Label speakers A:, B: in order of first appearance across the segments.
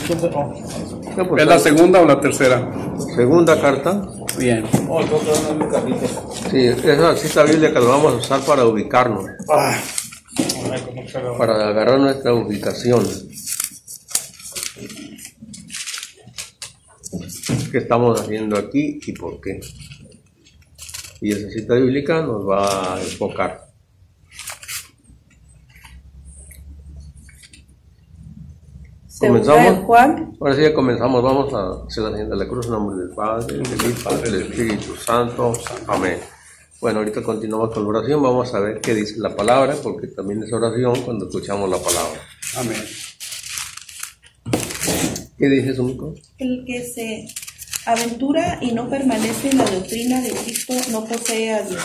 A: ¿Es la segunda o la tercera?
B: Segunda carta.
A: Bien.
B: Sí, esa cita bíblica la vamos a usar para ubicarnos, para agarrar nuestra ubicación. ¿Qué estamos haciendo aquí y por qué? Y esa cita bíblica nos va a enfocar. ¿Comenzamos?
C: Juan.
B: Ahora sí ya comenzamos. Vamos a hacer la señal de la cruz en nombre del Padre, del Hijo, del Espíritu Santo. Amén. Bueno, ahorita continuamos con la oración. Vamos a ver qué dice la palabra, porque también es oración cuando escuchamos la palabra.
A: Amén.
B: ¿Qué dice Sumiko?
C: El que se aventura y no permanece en la doctrina de Cristo no posee a Dios.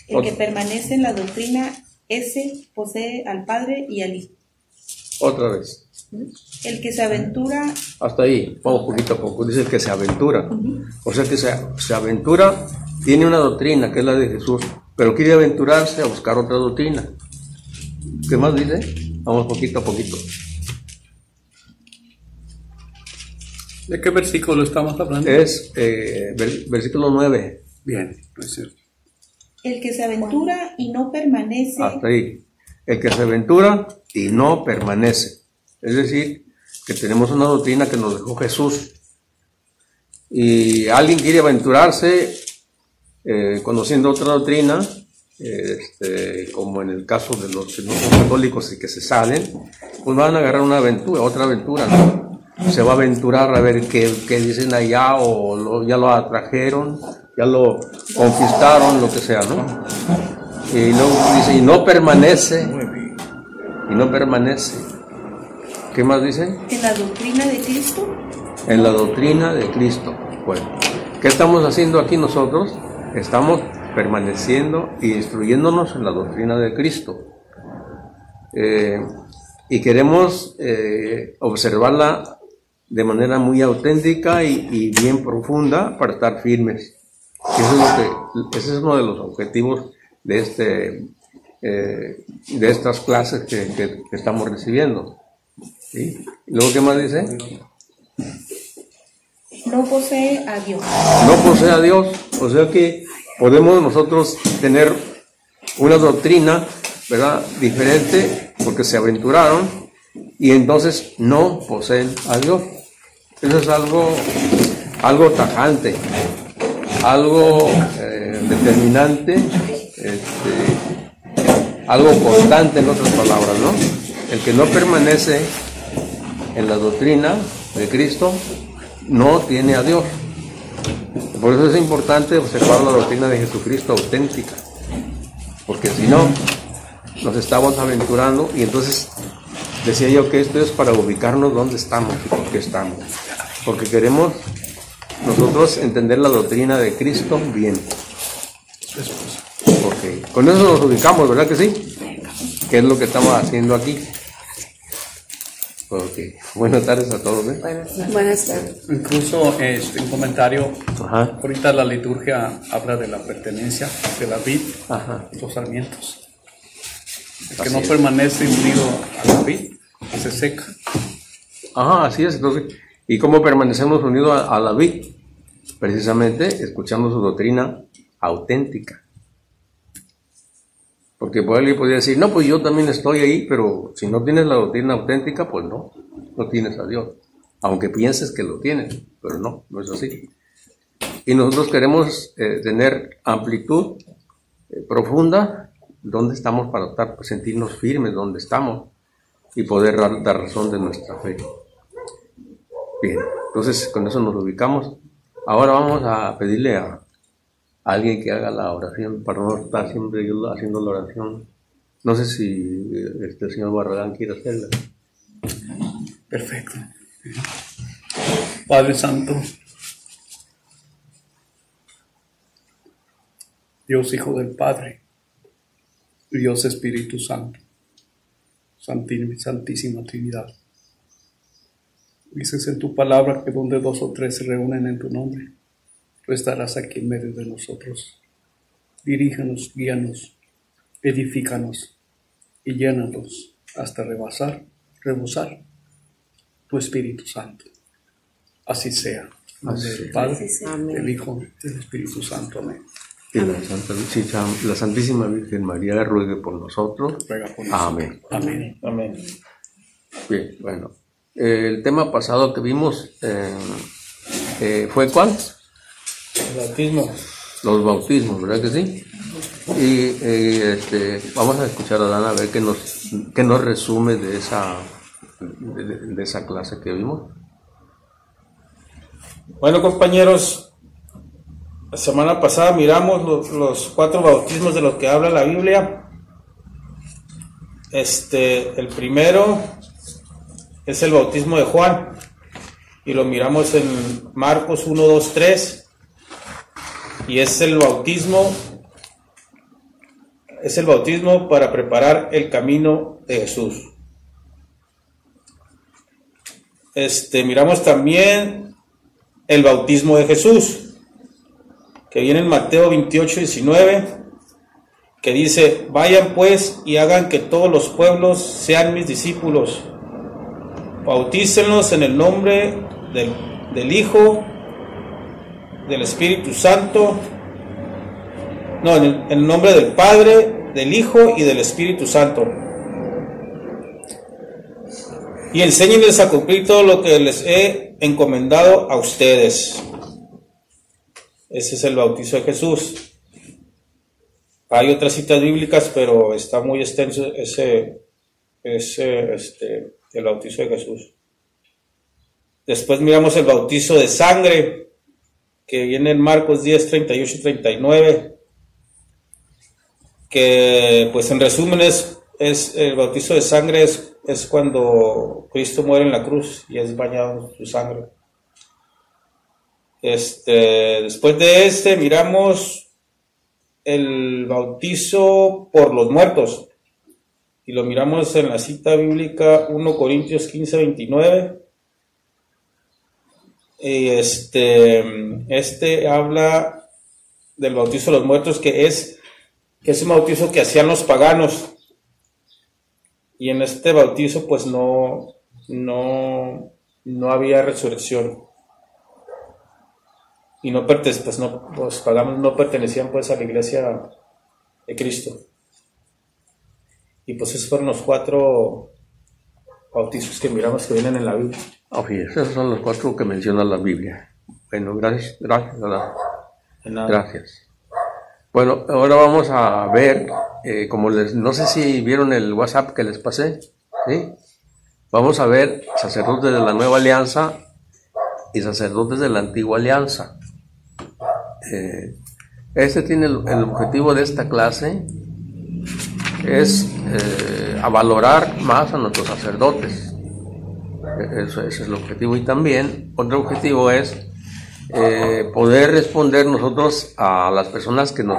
C: El que permanece en la doctrina, ese posee al Padre y al Hijo.
B: Otra vez.
C: El que se aventura...
B: Hasta ahí, vamos poquito a poco. Dice el que se aventura. O sea que se aventura, tiene una doctrina que es la de Jesús, pero quiere aventurarse a buscar otra doctrina. ¿Qué más dice? Vamos poquito a poquito.
A: ¿De qué versículo estamos hablando?
B: Es versículo 9.
A: Bien, no es cierto.
C: El que se aventura y no permanece...
B: Hasta ahí. El que se aventura y no permanece. Es decir, que tenemos una doctrina que nos dejó Jesús. Y alguien quiere aventurarse conociendo otra doctrina, como en el caso de los que no son católicos y que se salen, pues van a agarrar una aventura, otra aventura, ¿no? Se va a aventurar a ver qué dicen allá, o ya lo atrajeron, ya lo conquistaron, lo que sea, ¿no? Y luego dice, y no permanece. ¿Qué más dice?
C: En la doctrina de Cristo.
B: En la doctrina de Cristo. Bueno, ¿qué estamos haciendo aquí nosotros? Estamos permaneciendo y instruyéndonos en la doctrina de Cristo. Y queremos observarla de manera muy auténtica y bien profunda para estar firmes. Ese es uno de los objetivos de estas clases que estamos recibiendo. ¿Sí? ¿Y luego qué más dice?
C: No posee a Dios.
B: No posee a Dios. O sea que podemos nosotros tener una doctrina, ¿verdad?, diferente, porque se aventuraron y entonces no poseen a Dios. Eso es algo tajante, algo determinante, algo constante, en otras palabras, ¿no? El que no permanece en la doctrina de Cristo no tiene a Dios. Por eso es importante observar la doctrina de Jesucristo auténtica, porque si no, nos estamos aventurando. Y entonces decía yo que esto es para ubicarnos dónde estamos y por qué estamos, porque queremos nosotros entender la doctrina de Cristo bien, porque con eso nos ubicamos, ¿verdad que sí? ¿Qué es lo que estamos haciendo aquí? Okay. Buenas tardes a todos.
C: Buenas tardes.
A: Incluso un comentario.
B: Ajá.
A: Ahorita la liturgia habla de la pertenencia de la vid,
B: Ajá.
A: los sarmientos. El que
B: Así
A: no
B: es.
A: permanece unido a la vid se seca.
B: Ajá, así es. Entonces, ¿y cómo permanecemos unidos a la vid? Precisamente escuchando su doctrina auténtica. Porque por alguien podría decir, no, pues yo también estoy ahí, pero si no tienes la doctrina auténtica, pues no tienes a Dios. Aunque pienses que lo tienes, pero no es así. Y nosotros queremos tener amplitud profunda, donde estamos para sentirnos firmes, donde estamos, y poder dar razón de nuestra fe. Bien, entonces con eso nos ubicamos. Ahora vamos a pedirle a alguien que haga la oración, para no estar siempre yo haciendo la oración. No sé si el señor Barragán quiere hacerla.
A: Perfecto. Padre Santo, Dios Hijo del Padre, Dios Espíritu Santo, Santísima Trinidad. Dices en tu palabra que donde 2 o 3 se reúnen en tu nombre, tú estarás aquí en medio de nosotros. Dirígenos, guíanos, edifícanos y llénanos hasta rebosar tu Espíritu Santo. Así sea.
B: Así
A: Del Padre,
C: Así sea.
A: del Hijo, del Espíritu Santo. Amén.
B: Que la Santísima Virgen María ruegue por nosotros.
A: Ruega por nosotros.
B: Amén.
A: Amén.
D: Amén.
B: Bien, bueno. El tema pasado que vimos fue ¿cuál?
D: El bautismo.
B: Los bautismos, ¿verdad que sí? Y vamos a escuchar a Dana a ver qué nos resume de esa clase que vimos.
D: Bueno, compañeros, la semana pasada miramos los 4 bautismos de los que habla la Biblia. El primero es el bautismo de Juan y lo miramos en Marcos 1, 2, 3. Y es el bautismo para preparar el camino de Jesús. Miramos también el bautismo de Jesús, que viene en Mateo 28, 19, que dice: vayan pues y hagan que todos los pueblos sean mis discípulos, bautícenlos en el nombre del Hijo, del Espíritu Santo, en el nombre del Padre, del Hijo y del Espíritu Santo, y enséñenles a cumplir todo lo que les he encomendado a ustedes. Ese es el bautizo de Jesús. Hay otras citas bíblicas, pero está muy extenso el bautizo de Jesús. Después miramos el bautizo de sangre, que viene en Marcos 10, 38 y 39, que pues en resumen es el bautizo de sangre es cuando Cristo muere en la cruz y es bañado en su sangre. Después de miramos el bautizo por los muertos, y lo miramos en la cita bíblica 1 Corintios 15, 29. Y habla del bautizo de los muertos, que es un bautizo que hacían los paganos, y en este bautizo pues no había resurrección, y los paganos no pertenecían pues a la iglesia de Cristo. Y pues esos fueron los 4 bautizos que miramos que vienen en la Biblia.
B: Esos son los 4 que menciona la Biblia. Bueno, gracias. Gracias. Bueno, ahora vamos a ver, no sé si vieron el WhatsApp que les pasé, ¿sí? Vamos a ver sacerdotes de la Nueva Alianza y sacerdotes de la Antigua Alianza. Tiene el objetivo de esta clase es a valorar más a nuestros sacerdotes. Ese es el objetivo. Y también otro objetivo es poder responder nosotros a las personas que nos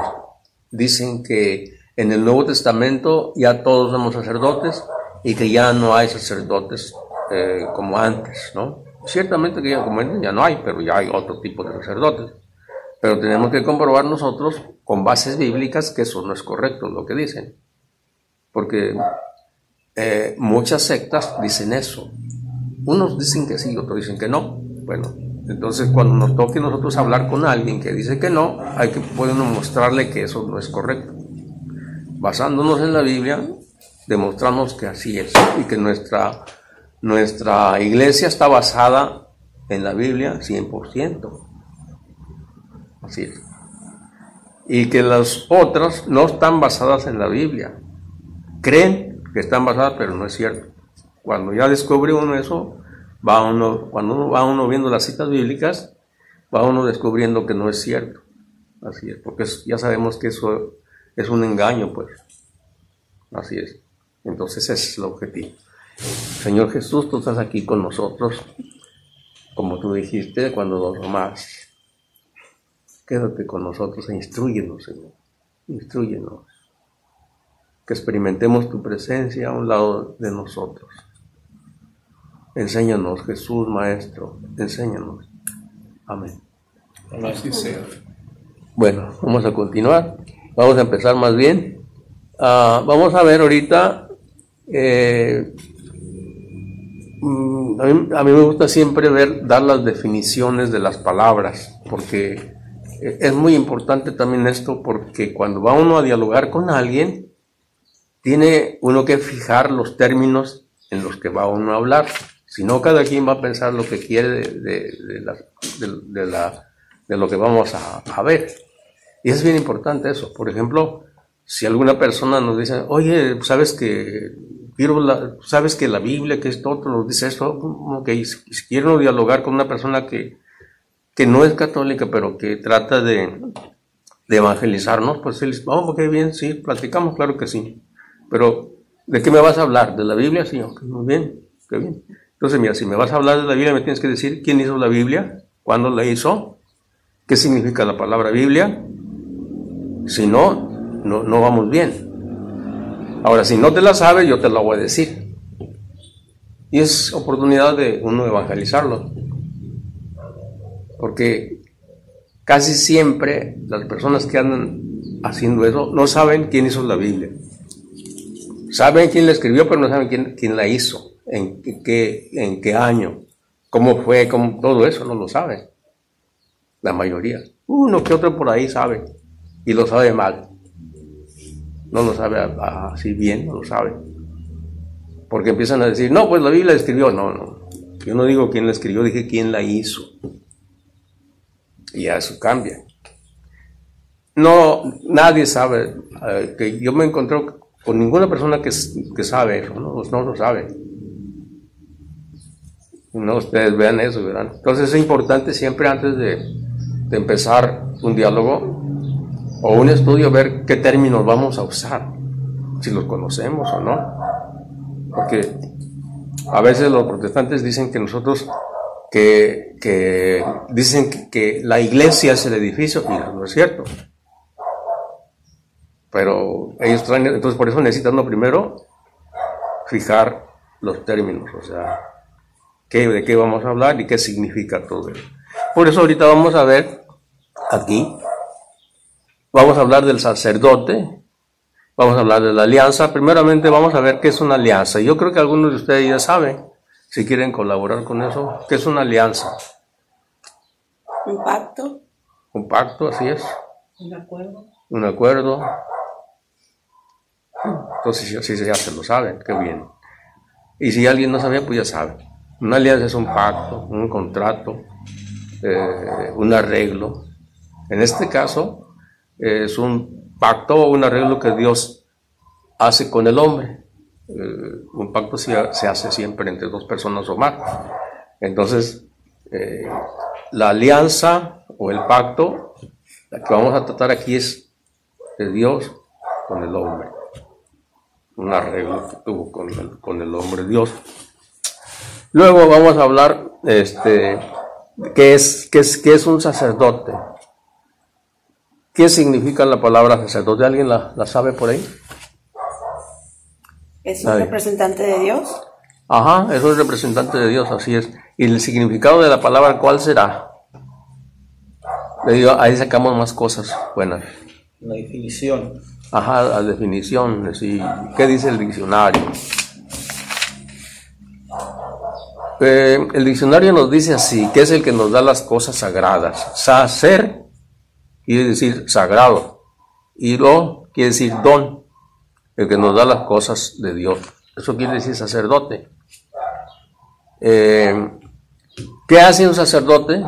B: dicen que en el Nuevo Testamento ya todos somos sacerdotes y que ya no hay sacerdotes como antes, ¿no? Ciertamente que ya como antes ya no hay, pero ya hay otro tipo de sacerdotes. Pero tenemos que comprobar nosotros con bases bíblicas que eso no es correcto lo que dicen. Porque muchas sectas dicen eso. Unos dicen que sí, otros dicen que no. Bueno, entonces cuando nos toque nosotros hablar con alguien que dice que no, hay que podernos mostrarle que eso no es correcto. Basándonos en la Biblia, demostramos que así es y que nuestra iglesia está basada en la Biblia 100%. Así es. Y que las otras no están basadas en la Biblia. Creen que están basadas, pero no es cierto. Cuando ya descubre uno eso, cuando uno va viendo las citas bíblicas, va uno descubriendo que no es cierto. Así es, porque ya sabemos que eso es un engaño, pues. Así es. Entonces ese es el objetivo. Señor Jesús, tú estás aquí con nosotros, como tú dijiste cuando nos amaste. Quédate con nosotros e instrúyenos, Señor. Instrúyenos. Que experimentemos tu presencia a un lado de nosotros. Enséñanos, Jesús, Maestro. Enséñanos. Amén.
A: Así sea.
B: Bueno, vamos a continuar. Vamos a empezar más bien. Vamos a ver ahorita A mí me gusta siempre dar las definiciones de las palabras, porque es muy importante también esto, porque cuando va uno a dialogar con alguien, tiene uno que fijar los términos en los que va uno a hablar. Si no, cada quien va a pensar lo que quiere de lo que vamos a ver. Y es bien importante eso. Por ejemplo, si alguna persona nos dice, oye, sabes que la Biblia, que esto otro, nos dice esto, okay, si quieren dialogar con una persona que no es católica, pero que trata de evangelizarnos, pues ok, bien, sí, platicamos, claro que sí. Pero, ¿de qué me vas a hablar? ¿De la Biblia? Sí, okay, muy bien, qué bien. Entonces, mira, si me vas a hablar de la Biblia, me tienes que decir quién hizo la Biblia, cuándo la hizo, qué significa la palabra Biblia. Si no vamos bien. Ahora, si no te la sabes, yo te la voy a decir. Y es oportunidad de uno evangelizarlo. Porque casi siempre las personas que andan haciendo eso no saben quién hizo la Biblia. Saben quién la escribió, pero no saben quién la hizo, en qué año, cómo fue, todo eso no lo saben. La mayoría. Uno que otro por ahí sabe, y lo sabe mal. No lo sabe así bien, no lo sabe. Porque empiezan a decir, no, pues la Biblia la escribió. No. Yo no digo quién la escribió, dije quién la hizo. Y ya eso cambia. No, nadie sabe, que yo me encontré con ninguna persona que sabe eso, no lo sabe. No, ustedes vean eso, ¿verdad? Entonces es importante siempre antes de empezar un diálogo o un estudio ver qué términos vamos a usar, si los conocemos o no. Porque a veces los protestantes dicen que nosotros, que dicen que la iglesia es el edificio, y no es cierto. Pero ellos traen, entonces por eso necesitan primero fijar los términos, o sea, de qué vamos a hablar y qué significa todo eso. Por eso ahorita vamos a ver aquí, vamos a hablar del sacerdote, vamos a hablar de la alianza. Primeramente vamos a ver qué es una alianza. Yo creo que algunos de ustedes ya saben, si quieren colaborar con eso, qué es una alianza.
C: Un pacto.
B: Un pacto, así es.
C: Un acuerdo.
B: Un acuerdo. Entonces, si ya se lo saben, qué bien. Y si alguien no sabía, pues ya sabe. Una alianza es un pacto, un contrato, un arreglo. En este caso, es un pacto o un arreglo que Dios hace con el hombre. Un pacto se hace siempre entre dos personas o más. Entonces, la alianza o el pacto, la que vamos a tratar aquí es de Dios con el hombre. Un arreglo que tuvo con el hombre Dios. Luego vamos a hablar qué es un sacerdote. ¿Qué significa la palabra sacerdote? ¿Alguien la sabe por ahí?
C: ¿Es un representante de Dios?
B: Ajá, es un representante de Dios, así es. ¿Y el significado de la palabra cuál será? Le digo, ahí sacamos más cosas buenas.
D: La definición.
B: Ajá, la definición, sí. ¿Qué dice el diccionario? El diccionario nos dice así, que es el que nos da las cosas sagradas. Sacer quiere decir sagrado, y lo quiere decir don, el que nos da las cosas de Dios. Eso quiere decir sacerdote. ¿Qué hace un sacerdote?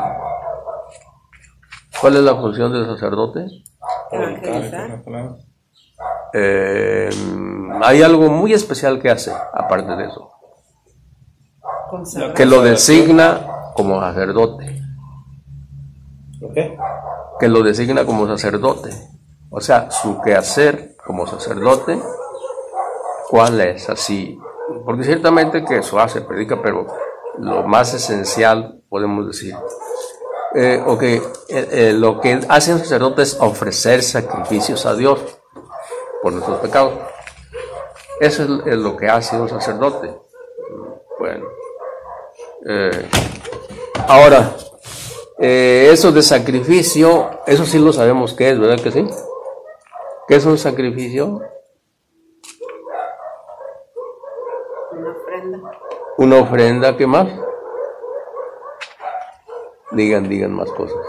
B: ¿Cuál es la función del sacerdote? Hay algo muy especial que hace, aparte de eso, que lo designa como sacerdote.
D: ¿Okay?
B: Que lo designa como sacerdote. O sea, su quehacer como sacerdote, ¿cuál es? Así, porque ciertamente que eso hace, predica, pero lo más esencial, podemos decir, lo que hace un sacerdote es ofrecer sacrificios a Dios por nuestros pecados. Eso es lo que hace un sacerdote. Bueno, ahora, eso de sacrificio, eso sí lo sabemos qué es, ¿verdad que sí? ¿Qué es un sacrificio?
C: Una ofrenda.
B: Una ofrenda, ¿qué más? Digan más cosas.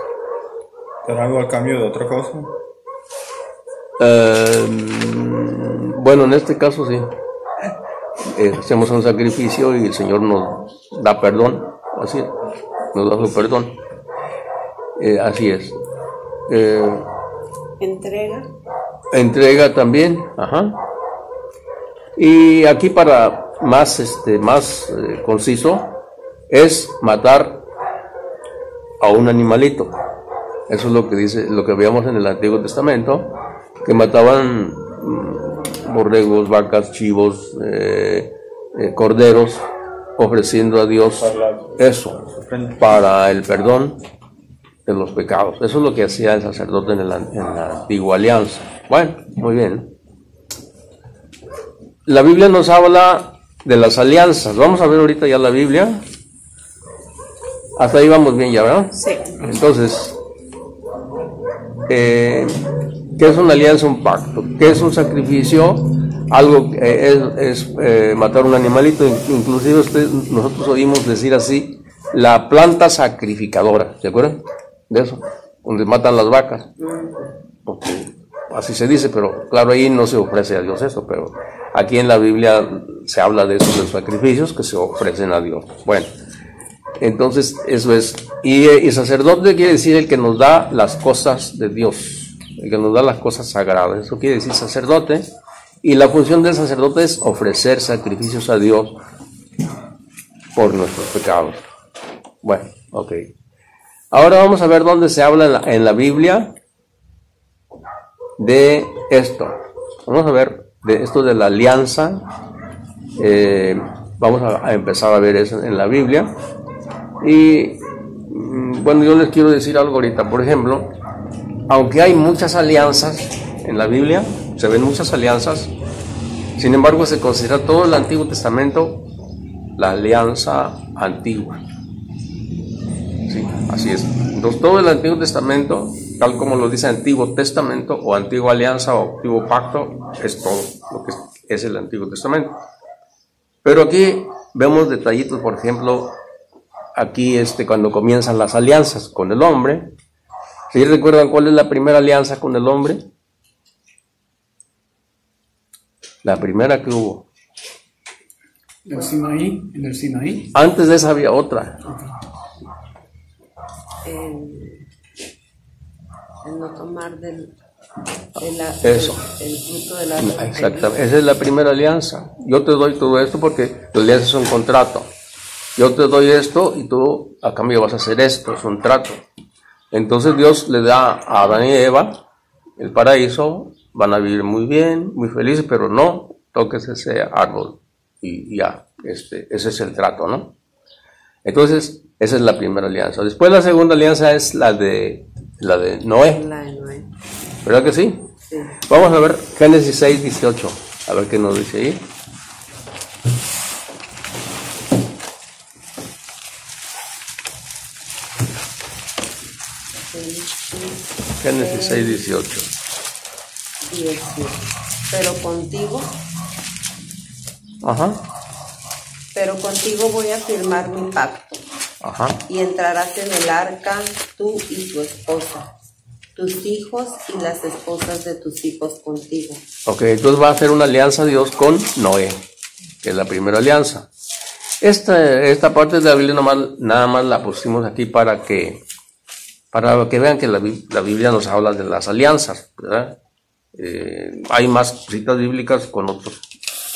D: ¿Pero algo al cambio de otra cosa?
B: Bueno, en este caso sí. Hacemos un sacrificio y el Señor nos da perdón. Así es. Nos da su perdón. Así es. Entrega también. Ajá. Y aquí para más conciso es matar a un animalito. Eso es lo que dice, lo que veíamos en el Antiguo Testamento, que mataban borregos, vacas, chivos, corderos, ofreciendo a Dios eso para el perdón de los pecados. Eso es lo que hacía el sacerdote en la antigua alianza. Bueno, muy bien. La Biblia nos habla de las alianzas. Vamos a ver ahorita ya la Biblia. Hasta ahí vamos bien ya, ¿verdad?
C: Sí.
B: Entonces, ¿qué es una alianza? Un pacto. ¿Qué es un sacrificio? Algo es matar un animalito. Inclusive nosotros oímos decir así, la planta sacrificadora. ¿Se acuerdan de eso? Donde matan las vacas. Porque así se dice, pero claro, ahí no se ofrece a Dios eso, pero aquí en la Biblia se habla de esos sacrificios que se ofrecen a Dios. Bueno, entonces eso es. Y sacerdote quiere decir el que nos da las cosas de Dios, el que nos da las cosas sagradas. Eso quiere decir sacerdote. Y la función del sacerdote es ofrecer sacrificios a Dios por nuestros pecados. Bueno, ok. Ahora vamos a ver dónde se habla en la Biblia de esto. Vamos a ver de esto de la alianza. Vamos a empezar a ver eso en la Biblia. Y bueno, yo les quiero decir algo ahorita. Por ejemplo, aunque hay muchas alianzas en la Biblia, se ven muchas alianzas, sin embargo se considera todo el Antiguo Testamento la alianza antigua. Sí, así es. Entonces todo el Antiguo Testamento, tal como lo dice Antiguo Testamento o Antigua Alianza o Antiguo Pacto, es todo lo que es el Antiguo Testamento. Pero aquí vemos detallitos, por ejemplo, aquí cuando comienzan las alianzas con el hombre. ¿Sí recuerdan cuál es la primera alianza con el hombre? La primera que hubo.
A: En el Sinaí.
B: Antes de esa había otra.
E: El no tomar
B: eso.
E: el fruto del árbol.
B: Exactamente, esa es la primera alianza. Yo te doy todo esto porque la alianza es un contrato. Yo te doy esto y tú a cambio vas a hacer esto, es un trato. Entonces Dios le da a Adán y Eva el paraíso, van a vivir muy bien, muy felices, pero no toques ese árbol y ya, ese es el trato, ¿no? Entonces, esa es la primera alianza. Después la segunda alianza es la de Noé.
E: La de Noé.
B: ¿Verdad que sí?
E: Sí.
B: Vamos a ver Génesis 6:18, a ver qué nos dice ahí. Génesis 6:18.
E: Pero contigo voy a firmar mi pacto.
B: Ajá.
E: Y entrarás en el arca, tú y tu esposa, tus hijos y las esposas de tus hijos contigo.
B: Ok, entonces va a hacer una alianza Dios con Noé, que es la primera alianza. Esta parte de la Biblia nada más la pusimos aquí para que vean que la Biblia nos habla de las alianzas, ¿verdad? Hay más citas bíblicas con otros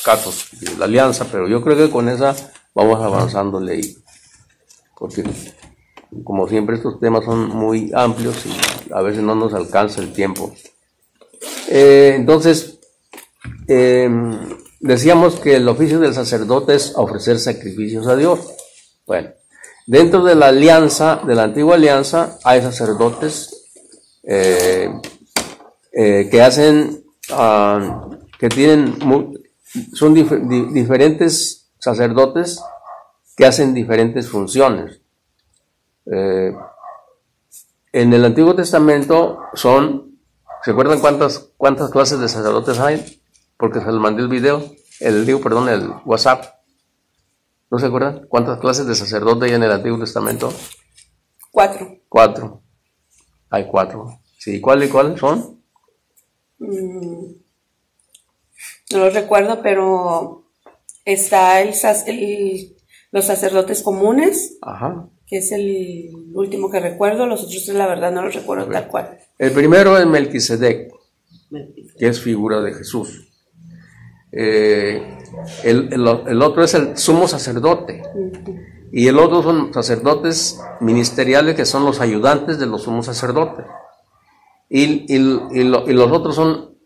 B: casos de la alianza, pero yo creo que con esa vamos avanzándole ahí, porque como siempre estos temas son muy amplios y a veces no nos alcanza el tiempo. Entonces, decíamos que el oficio del sacerdote es ofrecer sacrificios a Dios. Bueno, dentro de la alianza, de la antigua alianza, hay sacerdotes que hacen, que tienen, son diferentes sacerdotes que hacen diferentes funciones. En el Antiguo Testamento ¿se acuerdan cuántas clases de sacerdotes hay? Porque se les mandé el WhatsApp. ¿No se acuerdan? ¿Cuántas clases de sacerdote hay en el Antiguo Testamento?
F: 4.
B: 4. Hay 4. Sí, ¿cuáles son?
F: No lo recuerdo, pero está los sacerdotes comunes,
B: Ajá.
F: que es el último que recuerdo. Los otros, la verdad, no los recuerdo tal cual.
B: El primero es Melquisedec, que es figura de Jesús. El otro es el sumo sacerdote. Y el otro son sacerdotes ministeriales, que son los ayudantes de los sumos sacerdotes. Y los otros son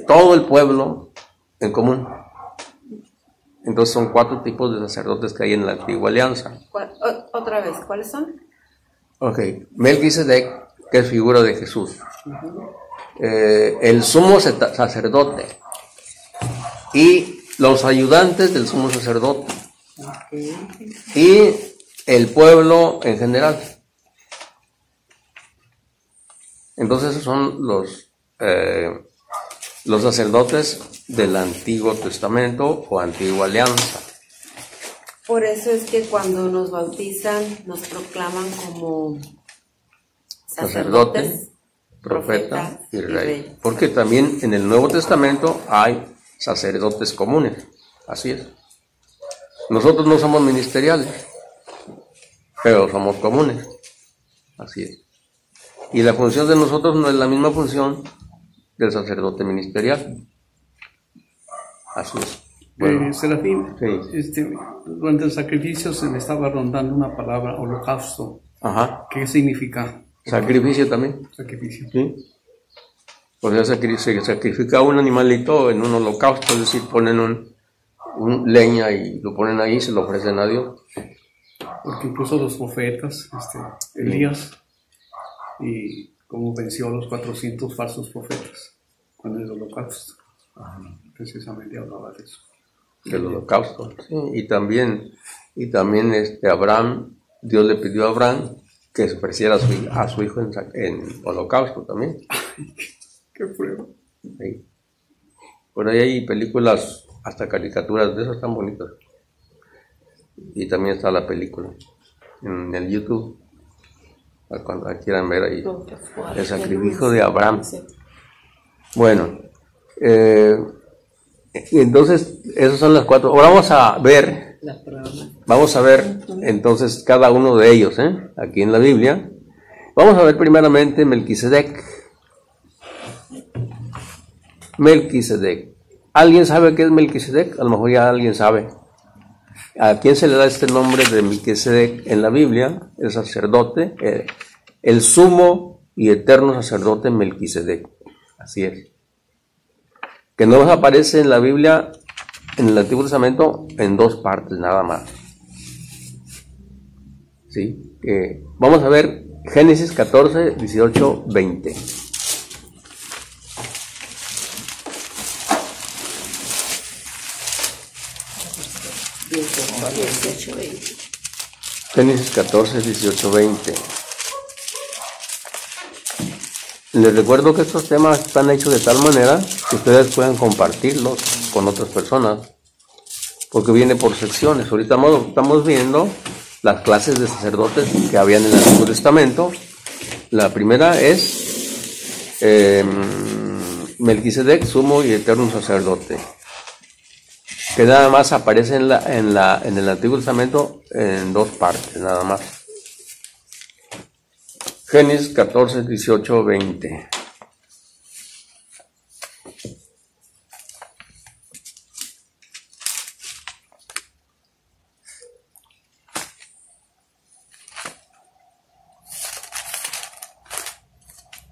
B: todo el pueblo en común. Entonces son 4 tipos de sacerdotes que hay en la antigua alianza.
E: Otra vez, ¿cuáles son?
B: Ok, Melquisedec, que es figura de Jesús. El sumo sacerdote y los ayudantes del sumo sacerdote. Y el pueblo en general. Entonces esos son los sacerdotes del Antiguo Testamento o Antigua Alianza.
E: Por eso es que cuando nos bautizan nos proclaman como sacerdotes,
B: profeta y rey. Porque también en el Nuevo Testamento hay sacerdotes comunes. Así es. Nosotros no somos ministeriales, pero somos comunes. Así es. Y la función de nosotros no es la misma función del sacerdote ministerial. Así es. Bueno,
A: Serafín,
B: sí.
A: Durante el sacrificio se me estaba rondando una palabra, holocausto.
B: Ajá.
A: ¿Qué significa?
B: Sacrificio también.
A: Sacrificio.
B: Sí. O sea, se sacrifica un animalito en un holocausto, es decir, ponen un leña y lo ponen ahí y se lo ofrecen a Dios.
A: Porque incluso los profetas, Elías, y cómo venció a los 400 falsos profetas con el holocausto. Precisamente hablaba de eso.
B: Del holocausto. Sí. Y también Abraham, Dios le pidió a Abraham que se ofreciera a su hijo en holocausto también.
A: ¿Qué prueba?
B: Sí. Por ahí hay películas, hasta caricaturas de esas tan bonitas. Y también está la película en el YouTube, cuando la quieran ver ahí, el sacrificio de Abraham. Bueno, entonces esas son las 4. Ahora vamos a ver entonces cada uno de ellos, aquí en la Biblia. Vamos a ver primeramente Melquisedec. Melquisedec. ¿Alguien sabe qué es Melquisedec? A lo mejor ya alguien sabe. ¿A quién se le da este nombre de Melquisedec en la Biblia? El sacerdote, el sumo y eterno sacerdote Melquisedec. Así es. Que no nos aparece en la Biblia, en el Antiguo Testamento, en 2 partes nada más. ¿Sí? Vamos a ver Génesis 14, 18, 20. Génesis 14, 18, 20. Les recuerdo que estos temas están hechos de tal manera que ustedes puedan compartirlos con otras personas, porque viene por secciones. Ahorita estamos viendo las clases de sacerdotes que habían en el Antiguo Testamento. La primera es Melquisedec, sumo y eterno sacerdote, que nada más aparece en el Antiguo Testamento en 2 partes, nada más. Génesis 14, 18, 20.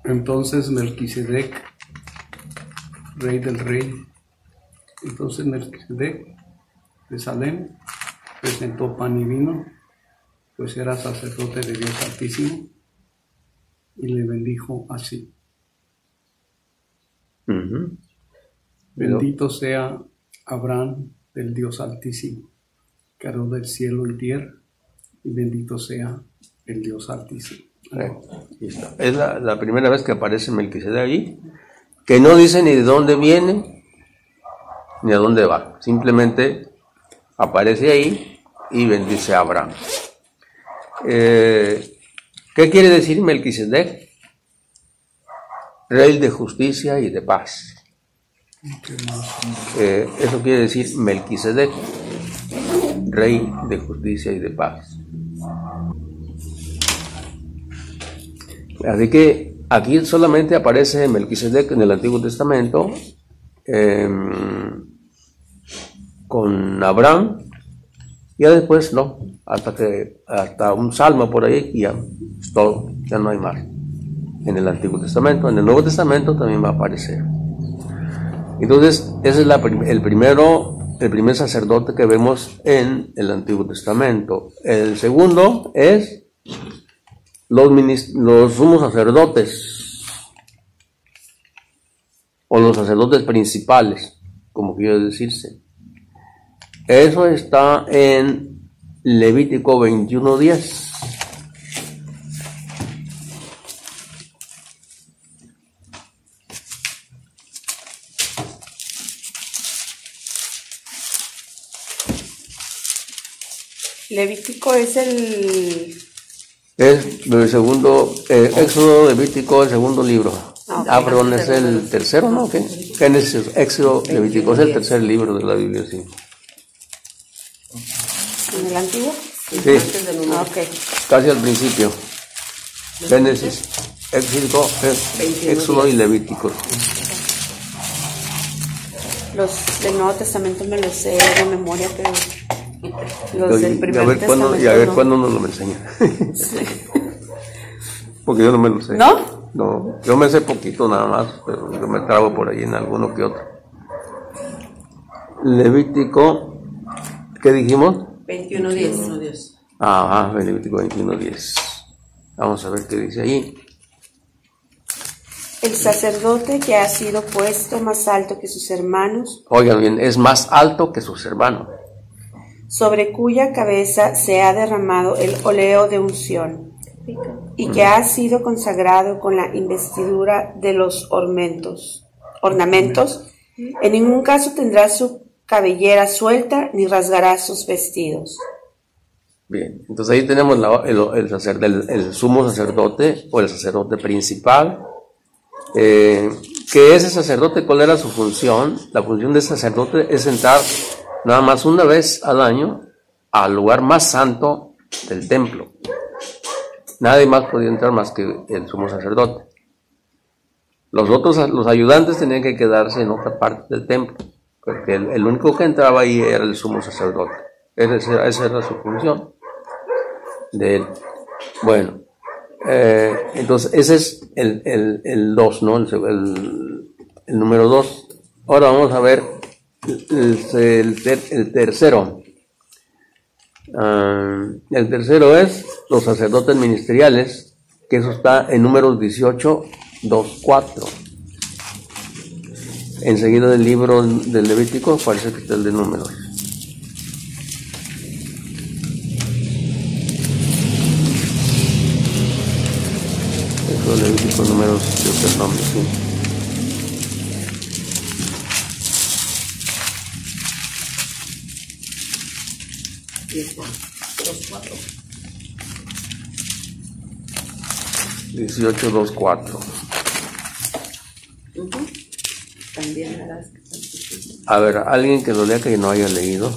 A: Entonces Melquisedec, rey del rey. Entonces Melquisedec de Salem presentó pan y vino, pues era sacerdote de Dios Altísimo, y le bendijo así. Bendito sea Abraham del Dios Altísimo, creador del cielo y tierra, y bendito sea el Dios Altísimo.
B: Es la primera vez que aparece Melquisedec ahí, que no dice ni de dónde viene ni a dónde va, simplemente aparece ahí y bendice a Abraham. ¿Qué quiere decir Melquisedec? Rey de justicia y de paz. Eso quiere decir Melquisedec, Rey de justicia y de paz. Así que aquí solamente aparece Melquisedec en el Antiguo Testamento con Abraham, ya después no, hasta un salmo por ahí y ya es todo, ya no hay más en el Antiguo Testamento. En el Nuevo Testamento también va a aparecer. Entonces ese es el primer sacerdote que vemos en el Antiguo Testamento. El segundo es los sumos sacerdotes o los sacerdotes principales, como quiere decirse. Eso está en Levítico 21:10.
F: Levítico es el
B: segundo, Éxodo, Levítico, el segundo libro. Perdón, es el tercero, ¿no? ¿Qué? Génesis, Éxodo, Levítico, es el tercer libro de la Biblia, sí.
F: ¿En el antiguo?
B: Sí,
F: Ok.
B: casi al principio. Génesis, Éxodo y Levítico.
F: Los del Nuevo Testamento me los sé de memoria, pero los del primer testamento
B: y a ver
F: no.
B: cuándo nos lo enseña.
F: Sí.
B: Porque yo no me lo sé.
F: ¿No?
B: No, yo me sé poquito nada más, pero yo me trabo por ahí en alguno que otro. Levítico, ¿qué dijimos?
E: 21:10.
B: Ajá, Levítico 21:10. Vamos a ver qué dice ahí.
F: El sacerdote que ha sido puesto más alto que sus hermanos,
B: Oigan bien, es más alto que sus hermanos.
F: sobre cuya cabeza se ha derramado el óleo de unción, y que ha sido consagrado con la investidura de los ornamentos. En ningún caso tendrá su cabellera suelta ni rasgará sus vestidos.
B: Bien, entonces ahí tenemos el sumo sacerdote o el sacerdote principal. Que ese sacerdote, ¿cuál era su función? La función de ese sacerdote es entrar nada más una vez al año al lugar más santo del templo. Nadie más podía entrar más que el sumo sacerdote. Los ayudantes tenían que quedarse en otra parte del templo, porque el único que entraba ahí era el sumo sacerdote. Esa era su función de él. Bueno, entonces ese es el 2, ¿no? El número 2. Ahora vamos a ver el tercero. El tercero es los sacerdotes ministeriales, que eso está en Números 18:2-4. Enseguida del libro del Levítico parece que está el de Números. Eso Levítico, Números, Deuteronomio, sí. Dieciocho, 2, 4.
E: También harás que participen.
B: A ver, alguien que lo lea que no haya leído.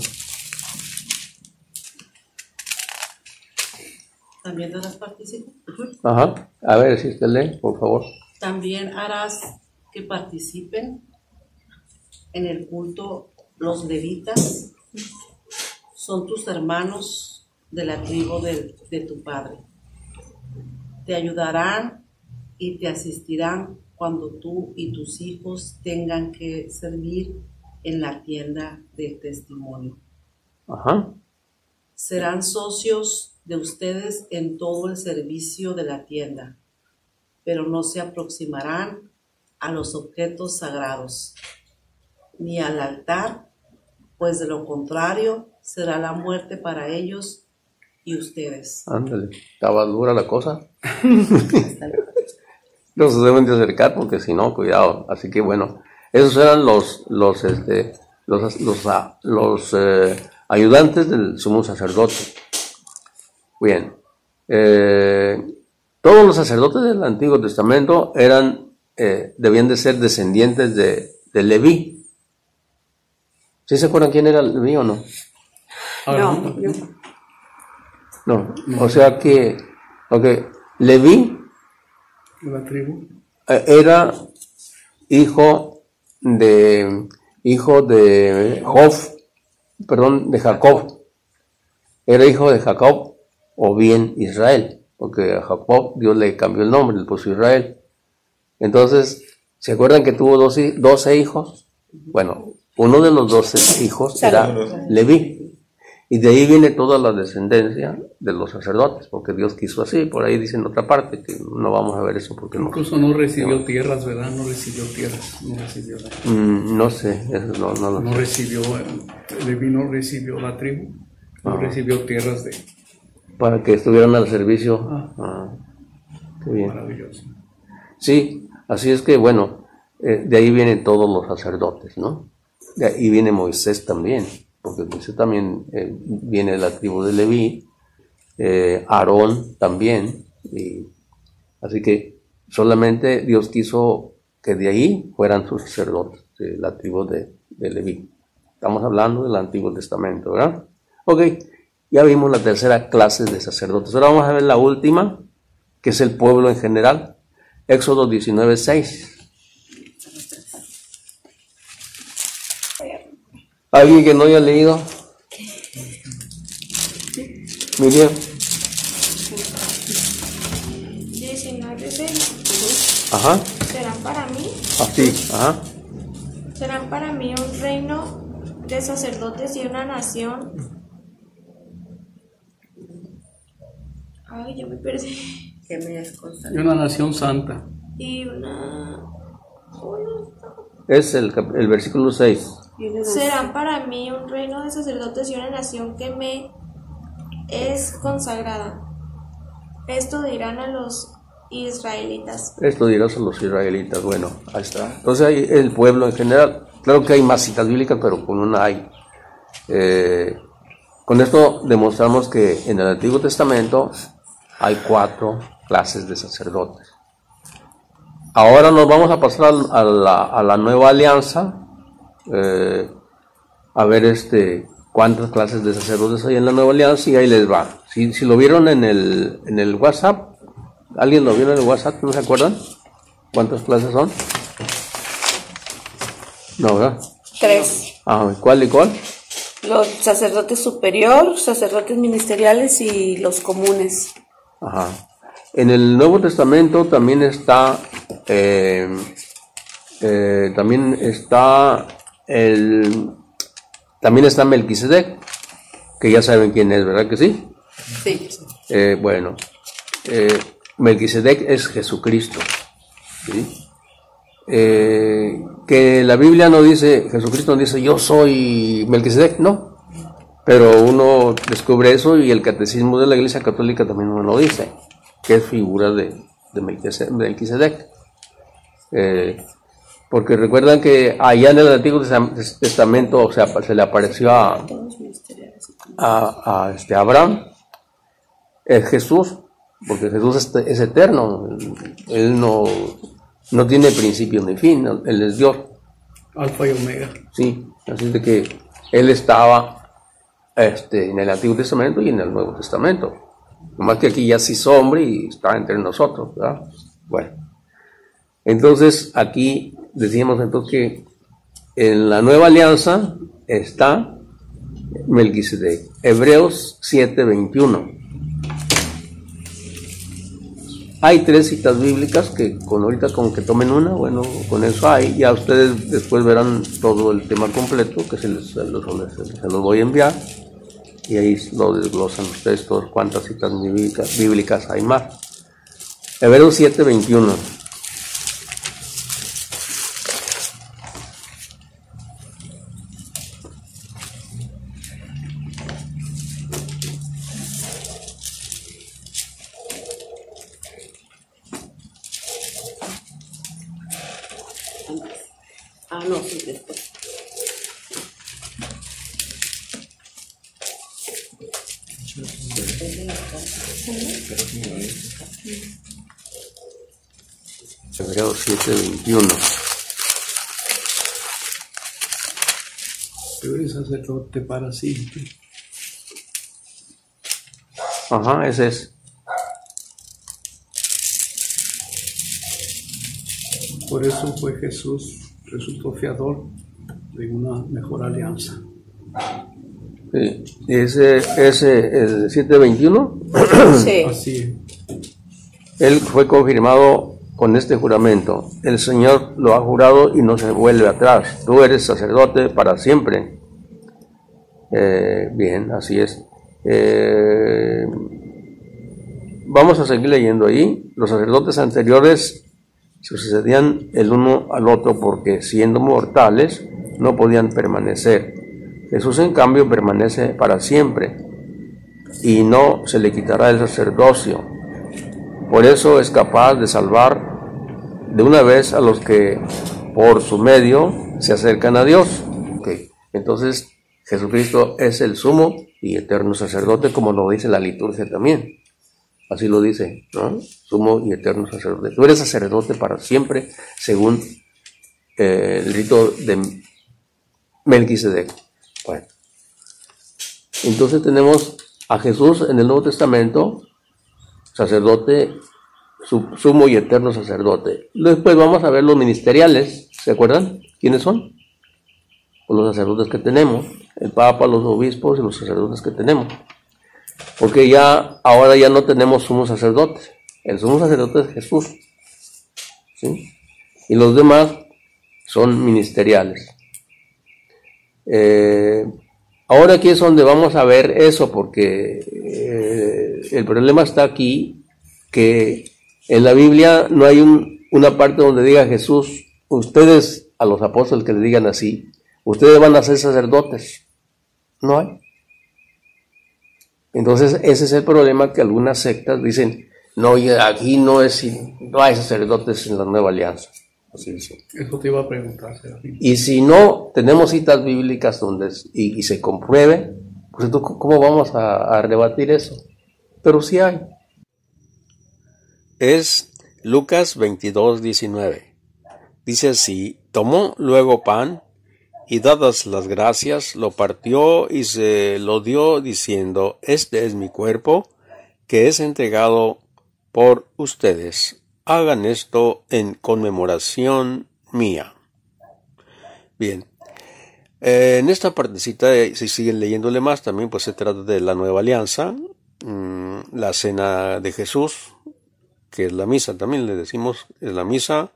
G: También harás participen.
B: Ajá. A ver si usted lee, por favor.
G: También harás que participen en el culto los levitas. Son tus hermanos de la tribu de tu padre. Te ayudarán y te asistirán cuando tú y tus hijos tengan que servir en la tienda del testimonio.
B: Ajá.
G: Serán socios de ustedes en todo el servicio de la tienda, pero no se aproximarán a los objetos sagrados, ni al altar, pues de lo contrario será la muerte para ellos y ustedes.
B: Ándale, estaba dura la cosa. No se deben de acercar porque si no, cuidado. Así que bueno, esos eran los ayudantes del sumo sacerdote. Bien, todos los sacerdotes del Antiguo Testamento debían de ser descendientes de Leví. ¿Sí se acuerdan quién era Leví o no?
F: No, yo
B: No, o sea que, Leví
A: La tribu.
B: era hijo de de Jacob. Era hijo de Jacob o bien Israel, porque a Jacob Dios le cambió el nombre, le puso Israel. Entonces, ¿se acuerdan que tuvo 12 hijos? Bueno, uno de los 12 hijos era Leví. Y de ahí viene toda la descendencia de los sacerdotes, porque Dios quiso así. Por ahí dice en otra parte que no vamos a ver eso porque no.
A: Incluso no recibió tierras, ¿verdad? No recibió tierras. No recibió la
B: No sé, eso no lo
A: No
B: sé.
A: recibió, Leví no recibió la tribu. No recibió tierras de.
B: Para que estuvieran al servicio. Qué bien.
A: Maravilloso.
B: Sí, así es que bueno, de ahí vienen todos los sacerdotes, ¿no? De ahí viene Moisés también, porque Moisés también viene de la tribu de Leví, Aarón también, y así que solamente Dios quiso que de ahí fueran sus sacerdotes, de la tribu de Leví. Estamos hablando del Antiguo Testamento, ¿verdad? Ok, ya vimos la tercera clase de sacerdotes. Ahora vamos a ver la última, que es el pueblo en general. Éxodo 19:6. ¿Alguien que no haya leído? Miriam.
H: 19:6.
B: Ajá.
H: Serán para mí.
B: Así. Ajá.
H: Serán para mí un reino de sacerdotes y una nación. Ay, yo me perdí.
E: Que me es
A: Y
E: consagrado.
A: una nación santa.
H: Y una.
B: Es el versículo 6.
H: Serán para mí un reino de sacerdotes y una nación que me es consagrada. Esto dirán a los israelitas.
B: Esto dirás a los israelitas. Bueno, ahí está. Entonces hay el pueblo en general. Claro que hay más citas bíblicas, pero con una hay. Con esto demostramos que en el Antiguo Testamento hay 4 clases de sacerdotes. Ahora nos vamos a pasar a la nueva alianza. A ver cuántas clases de sacerdotes hay en la nueva alianza, y ahí les va. Si lo vieron en el WhatsApp, ¿alguien lo vio en el WhatsApp? ¿No se acuerdan? ¿Cuántas clases son? No, ¿verdad?
F: 3.
B: ¿Cuál y cuál?
F: Los sacerdotes superior, sacerdotes ministeriales y los comunes.
B: Ajá. En el Nuevo Testamento también está Melquisedec, que ya saben quién es, ¿verdad que sí?
F: Sí.
B: Melquisedec es Jesucristo, ¿sí? Que la Biblia no dice, Jesucristo no dice yo soy Melquisedec, no, pero uno descubre eso, y el catecismo de la Iglesia Católica también uno lo dice, que es figura de Melquisedec. Porque recuerdan que allá en el Antiguo Testamento, o sea, se le apareció a Abraham, es Jesús, porque Jesús es eterno, él no tiene principio ni fin, ¿no? Él es Dios.
A: Alfa y Omega.
B: Sí, así de que él estaba en el Antiguo Testamento y en el Nuevo Testamento. Nomás que aquí ya se hizo hombre y está entre nosotros, ¿verdad? Bueno, entonces aquí decíamos entonces que en la nueva alianza está Melquisedec. Hebreos 7:21. Hay 3 citas bíblicas que ahorita como que tomen una, bueno, con eso hay. Ya ustedes después verán todo el tema completo, que se los voy a enviar, y ahí lo desglosan ustedes todos cuántas citas bíblicas hay más. Hebreos 7:21.
E: No, sí, después.
B: Hebreos 7:21.
A: Tú eres sacerdote para siempre.
B: Ajá, ese es.
A: Por eso fue Jesús, resultó fiador de una mejor alianza.
B: Sí. Ese el 7:21.
F: Sí.
A: Así es.
B: Él fue confirmado con este juramento. El Señor lo ha jurado y no se vuelve atrás. Tú eres sacerdote para siempre. Bien, así es. Vamos a seguir leyendo ahí. Los sacerdotes anteriores se sucedían el uno al otro porque siendo mortales no podían permanecer. Jesús en cambio permanece para siempre y no se le quitará el sacerdocio. Por eso es capaz de salvar de una vez a los que por su medio se acercan a Dios. Okay. Entonces Jesucristo es el sumo y eterno sacerdote, como lo dice la liturgia también. Así lo dice, ¿no? Sumo y eterno sacerdote. Tú eres sacerdote para siempre, según el rito de Melquisedec. Bueno. Entonces tenemos a Jesús en el Nuevo Testamento, sacerdote, sumo y eterno sacerdote. Después vamos a ver los ministeriales, ¿se acuerdan? ¿Quiénes son? Pues los sacerdotes que tenemos, el Papa, los obispos y los sacerdotes que tenemos. Porque ahora ya no tenemos sumo sacerdote. El sumo sacerdote es Jesús, ¿sí? Y los demás son ministeriales. Ahora aquí es donde vamos a ver eso, porque el problema está aquí, que en la Biblia no hay una parte donde diga Jesús, ustedes, a los apóstoles que les digan así, ustedes van a ser sacerdotes. No hay. Entonces ese es el problema, que algunas sectas dicen, no, aquí no hay sacerdotes en la nueva alianza. Así dice.
A: Eso te iba a preguntar, Serafín.
B: Y si no tenemos citas bíblicas donde y se compruebe, pues entonces, ¿cómo vamos a rebatir eso? Pero sí hay. Es Lucas 22:19. Dice así: tomó luego pan y dadas las gracias, lo partió y se lo dio diciendo: este es mi cuerpo, que es entregado por ustedes. Hagan esto en conmemoración mía. Bien. En esta partecita, si siguen leyéndole más, también pues se trata de la nueva alianza, la cena de Jesús, que es la misa, también le decimos, es la misa,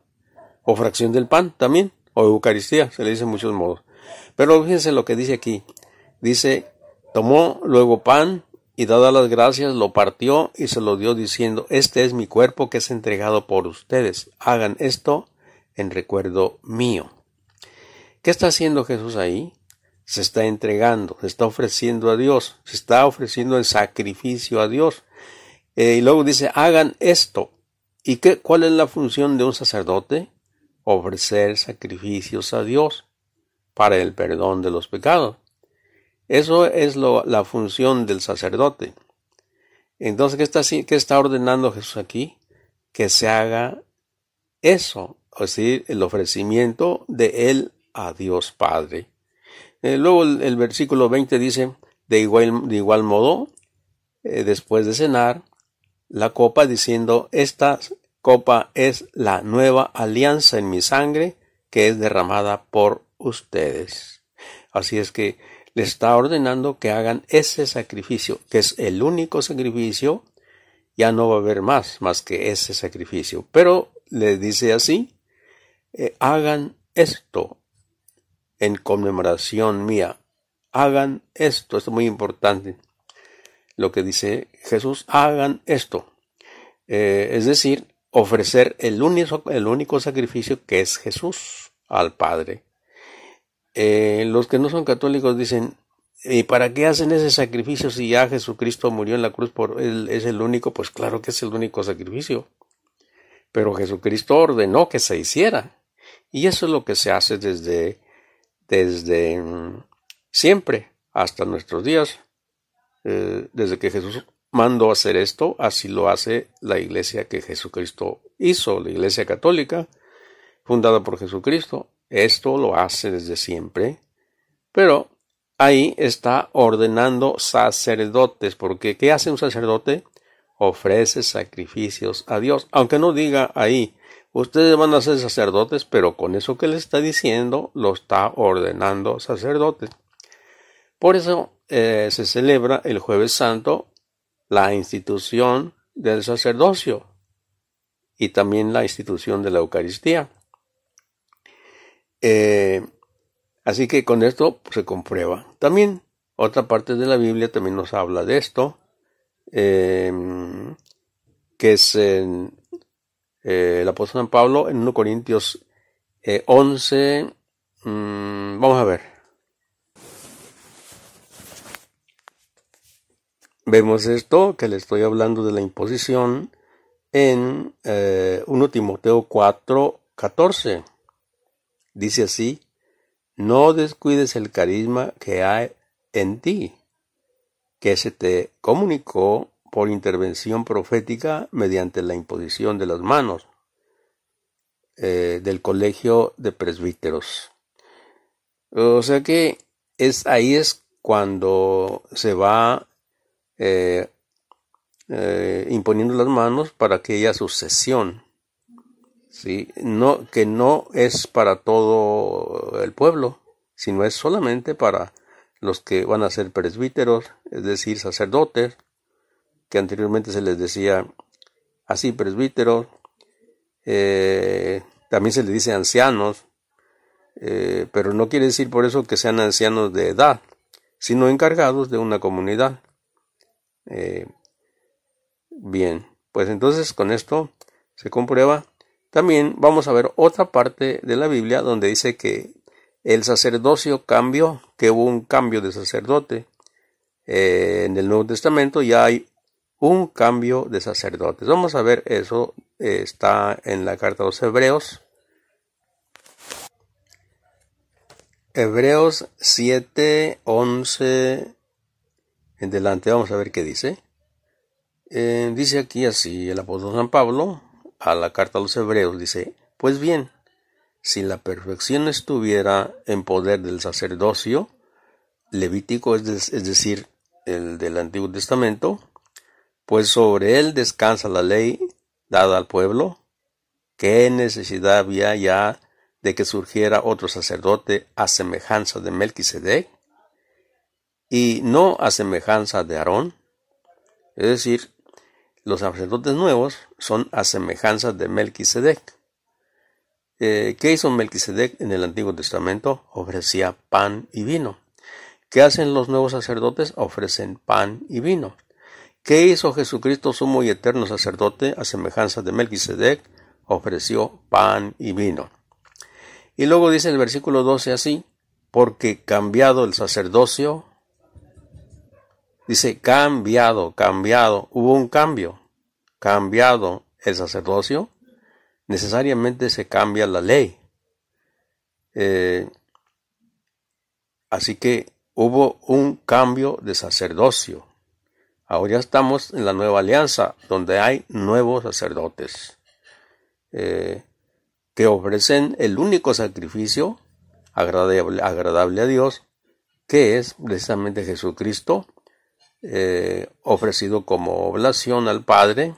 B: o fracción del pan también, o Eucaristía, se le dice en muchos modos. Pero fíjense lo que dice aquí. Dice, tomó luego pan y dadas las gracias, lo partió y se lo dio diciendo: este es mi cuerpo que es entregado por ustedes. Hagan esto en recuerdo mío. ¿Qué está haciendo Jesús ahí? Se está entregando, se está ofreciendo a Dios, se está ofreciendo el sacrificio a Dios. Y luego dice, hagan esto. ¿Y cuál es la función de un sacerdote? Ofrecer sacrificios a Dios para el perdón de los pecados. Eso es la función del sacerdote. Entonces, ¿qué está ordenando Jesús aquí? Que se haga eso, es decir, el ofrecimiento de él a Dios Padre. Luego el versículo 20 dice, de igual modo, después de cenar, la copa, diciendo: esta copa es la nueva alianza en mi sangre, que es derramada por ustedes. Así es que le está ordenando que hagan ese sacrificio, que es el único sacrificio. Ya no va a haber más que ese sacrificio. Pero le dice así: hagan esto en conmemoración mía. Hagan esto. Esto es muy importante. Lo que dice Jesús, hagan esto. Es decir, ofrecer el único sacrificio, que es Jesús, al Padre. Los que no son católicos dicen: ¿y para qué hacen ese sacrificio si ya Jesucristo murió en la cruz por él? ¿Es el único? Pues claro que es el único sacrificio. Pero Jesucristo ordenó que se hiciera. Y eso es lo que se hace desde siempre hasta nuestros días. Desde que Jesús mandó hacer esto, así lo hace la iglesia que Jesucristo hizo, la iglesia católica, fundada por Jesucristo. Esto lo hace desde siempre, pero ahí está ordenando sacerdotes, porque ¿qué hace un sacerdote? Ofrece sacrificios a Dios, aunque no diga ahí, ustedes van a ser sacerdotes, pero con eso que le está diciendo, lo está ordenando sacerdotes. Por eso se celebra el Jueves Santo la institución del sacerdocio y también la institución de la Eucaristía. Así que con esto se comprueba. También otra parte de la Biblia también nos habla de esto, que es el apóstol San Pablo en 1 Corintios 11. Vamos a ver. Vemos esto que le estoy hablando de la imposición en 1 Timoteo 4:14. Dice así: no descuides el carisma que hay en ti, que se te comunicó por intervención profética mediante la imposición de las manos del colegio de presbíteros. O sea que ahí es cuando se va imponiendo las manos para aquella sucesión, ¿sí? Que no es para todo el pueblo, sino es solamente para los que van a ser presbíteros, es decir, sacerdotes, que anteriormente se les decía así, presbíteros. También se les dice ancianos, pero no quiere decir por eso que sean ancianos de edad, sino encargados de una comunidad. Bien, pues entonces con esto se comprueba. También vamos a ver otra parte de la Biblia donde dice que el sacerdocio cambió, que hubo un cambio de sacerdote. En el Nuevo Testamento ya hay un cambio de sacerdotes. Vamos a ver eso, está en la carta a los Hebreos. Hebreos 7:11 en delante, vamos a ver qué dice. Dice aquí así el apóstol San Pablo a la carta a los Hebreos, dice: pues bien, si la perfección estuviera en poder del sacerdocio levítico, es decir, el del Antiguo Testamento, pues sobre él descansa la ley dada al pueblo, ¿qué necesidad había ya de que surgiera otro sacerdote a semejanza de Melquisedec y no a semejanza de Aarón? Es decir, los sacerdotes nuevos son a semejanza de Melquisedec. ¿Qué hizo Melquisedec en el Antiguo Testamento? Ofrecía pan y vino. ¿Qué hacen los nuevos sacerdotes? Ofrecen pan y vino. ¿Qué hizo Jesucristo, sumo y eterno sacerdote, a semejanza de Melquisedec? Ofreció pan y vino. Y luego dice el versículo 12 así: porque cambiado el sacerdocio, dice cambiado, hubo un cambio, cambiado el sacerdocio, necesariamente se cambia la ley. Así que hubo un cambio de sacerdocio. Ahora ya estamos en la nueva alianza, donde hay nuevos sacerdotes que ofrecen el único sacrificio agradable a Dios, que es precisamente Jesucristo, ofrecido como oblación al Padre,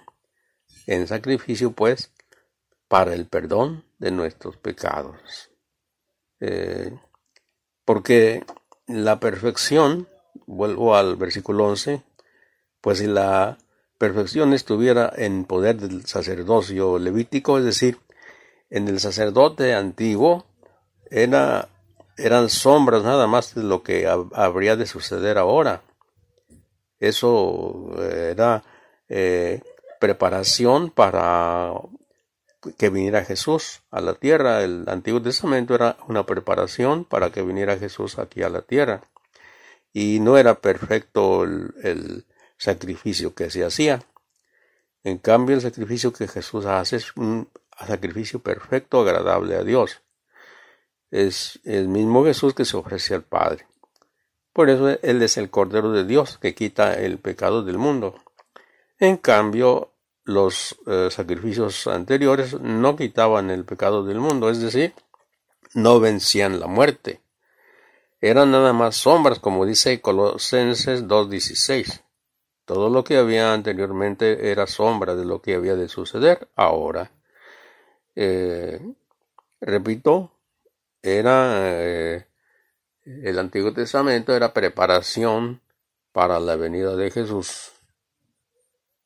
B: en sacrificio pues, para el perdón de nuestros pecados. Porque la perfección, vuelvo al versículo 11, pues si la perfección estuviera en poder del sacerdocio levítico, es decir, en el sacerdote antiguo, eran sombras nada más de lo que habría de suceder ahora. Eso era preparación para que viniera Jesús a la tierra. El Antiguo Testamento era una preparación para que viniera Jesús aquí a la tierra. Y no era perfecto el sacrificio que se hacía. En cambio, el sacrificio que Jesús hace es un sacrificio perfecto, agradable a Dios. Es el mismo Jesús que se ofrece al Padre. Por eso Él es el Cordero de Dios que quita el pecado del mundo. En cambio, los sacrificios anteriores no quitaban el pecado del mundo, es decir, no vencían la muerte. Eran nada más sombras, como dice Colosenses 2:16. Todo lo que había anteriormente era sombra de lo que había de suceder ahora. Repito, el Antiguo Testamento era preparación para la venida de Jesús.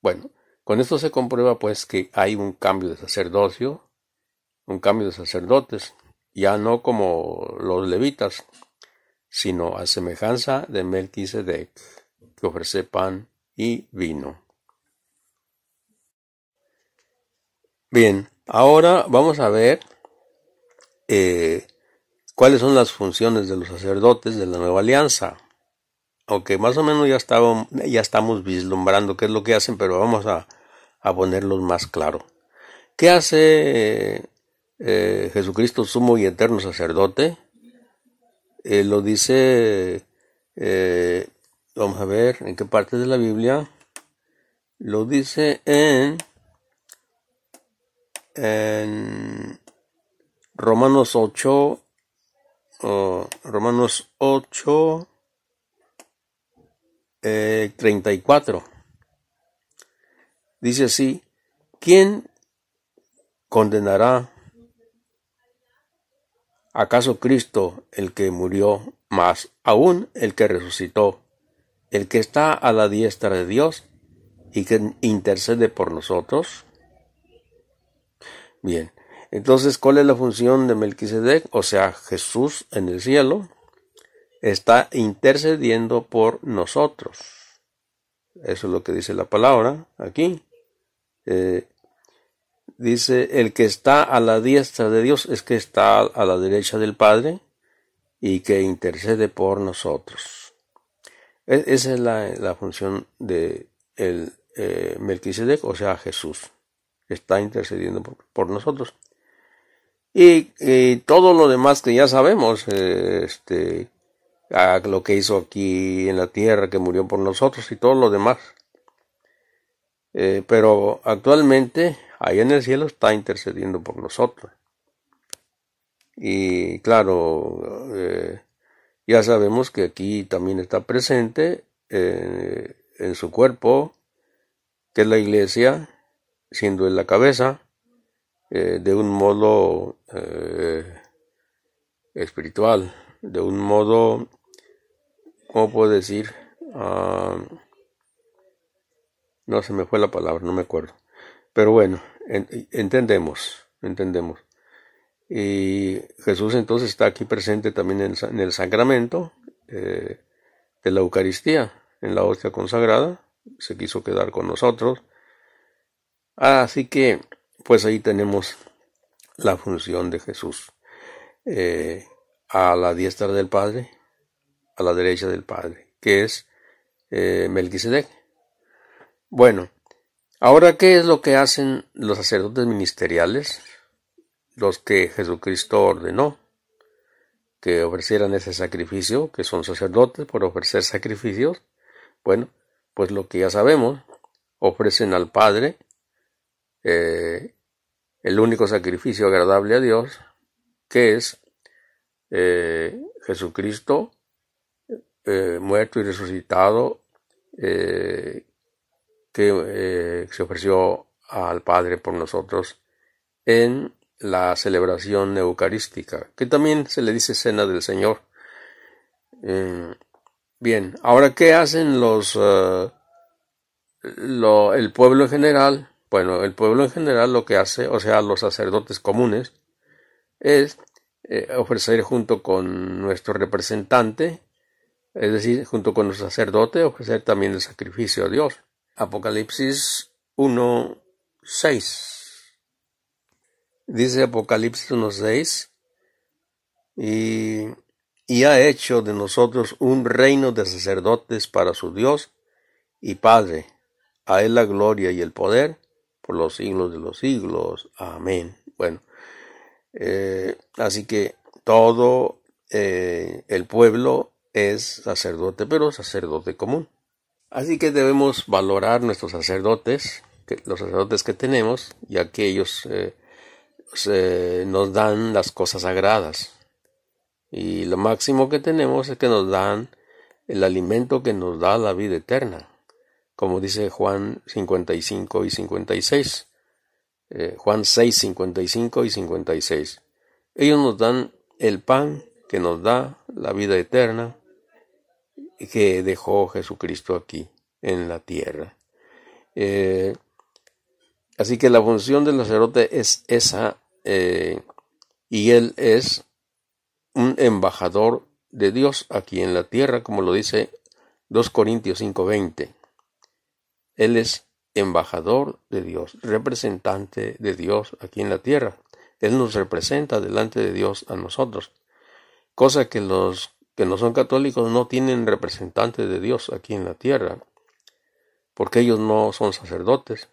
B: Bueno, con esto se comprueba pues que hay un cambio de sacerdocio, un cambio de sacerdotes, ya no como los levitas, sino a semejanza de Melquisedec, que ofrece pan y vino. Bien, ahora vamos a ver cuáles son las funciones de los sacerdotes de la nueva alianza. Aunque más o menos ya estamos vislumbrando qué es lo que hacen, pero vamos a ponerlos más claro. ¿Qué hace Jesucristo, sumo y eterno sacerdote? Lo dice, vamos a ver en qué parte de la Biblia. Lo dice en Romanos 8, 34. Dice así: ¿quién condenará? ¿Acaso Cristo, el que murió, más aún el que resucitó, el que está a la diestra de Dios y que intercede por nosotros? Bien, entonces, ¿cuál es la función de Melquisedec? O sea, Jesús en el cielo está intercediendo por nosotros. Eso es lo que dice la palabra aquí. Dice, el que está a la diestra de Dios es que está a la derecha del Padre y que intercede por nosotros. Esa es la función de Melquisedec, o sea, Jesús. Está intercediendo por nosotros. Y todo lo demás que ya sabemos, lo que hizo aquí en la tierra, que murió por nosotros y todo lo demás. Pero actualmente, allá en el cielo está intercediendo por nosotros. Y claro, ya sabemos que aquí también está presente en su cuerpo, que es la iglesia, siendo él la cabeza, de un modo espiritual, de un modo, ¿cómo puedo decir? No se me fue la palabra, no me acuerdo. Pero bueno, entendemos. Y Jesús entonces está aquí presente también en el sacramento de la Eucaristía, en la hostia consagrada. Se quiso quedar con nosotros. Así que, pues ahí tenemos la función de Jesús. A la diestra del Padre, a la derecha del Padre, que es Melquisedec. Bueno, ahora, ¿qué es lo que hacen los sacerdotes ministeriales? Los que Jesucristo ordenó que ofrecieran ese sacrificio, que son sacerdotes por ofrecer sacrificios. Bueno, pues lo que ya sabemos, ofrecen al Padre el único sacrificio agradable a Dios, que es Jesucristo muerto y resucitado, que se ofreció al Padre por nosotros en la celebración eucarística, que también se le dice Cena del Señor. Bien, ahora, ¿qué hacen el pueblo en general? Bueno, el pueblo en general lo que hace, o sea, los sacerdotes comunes, es ofrecer junto con nuestro representante, es decir, junto con nuestro sacerdote, ofrecer también el sacrificio a Dios. Apocalipsis 1:6. Dice Apocalipsis 1:6, y ha hecho de nosotros un reino de sacerdotes para su Dios y Padre. A él la gloria y el poder por los siglos de los siglos. Amén. Bueno, así que todo el pueblo es sacerdote, pero sacerdote común. Así que debemos valorar nuestros sacerdotes, los sacerdotes que tenemos, ya que ellos nos dan las cosas sagradas. Y lo máximo que tenemos es que nos dan el alimento que nos da la vida eterna, como dice Juan 55 y 56. Juan 6, 55 y 56. Ellos nos dan el pan que nos da la vida eterna que dejó Jesucristo aquí en la tierra. Así que la función del sacerdote es esa, y él es un embajador de Dios aquí en la tierra, como lo dice 2 Corintios 5:20. Él es embajador de Dios, representante de Dios aquí en la tierra. Él nos representa delante de Dios a nosotros, cosa que los que no son católicos no tienen representante de Dios aquí en la tierra, porque ellos no son sacerdotes,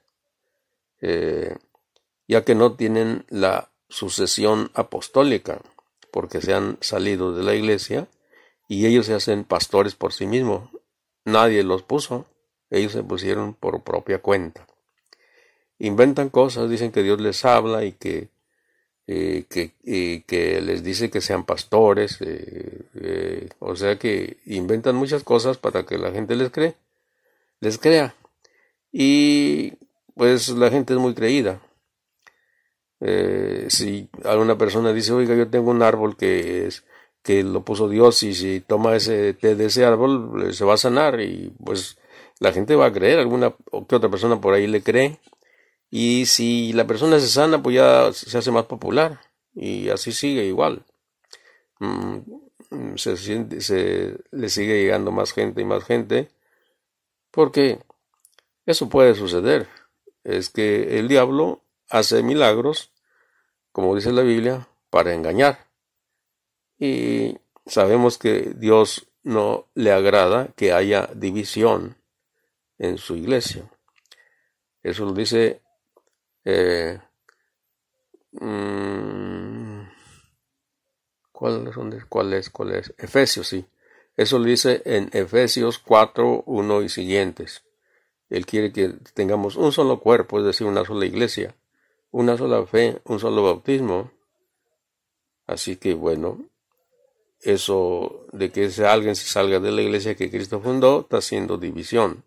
B: ya que no tienen la sucesión apostólica, porque se han salido de la iglesia y ellos se hacen pastores por sí mismos. Nadie los puso, ellos se pusieron por propia cuenta. Inventan cosas, dicen que Dios les habla y que les dice que sean pastores, o sea que inventan muchas cosas para que la gente les crea. Y pues la gente es muy creída. Si alguna persona dice, oiga, yo tengo un árbol que lo puso Dios, y si toma ese té de ese árbol se va a sanar, y pues la gente va a creer, alguna o que otra persona por ahí le cree, y si la persona se sana, pues ya se hace más popular, y así sigue igual. Le sigue llegando más gente, porque eso puede suceder. Es que el diablo hace milagros, como dice la Biblia, para engañar. Y sabemos que Dios no le agrada que haya división en su iglesia. Eso lo dice ¿Cuál es? Efesios, sí. Eso lo dice en Efesios 4, 1 y siguientes. Él quiere que tengamos un solo cuerpo, es decir, una sola iglesia, una sola fe, un solo bautismo. Así que bueno, eso de que alguien se salga de la iglesia que Cristo fundó está haciendo división.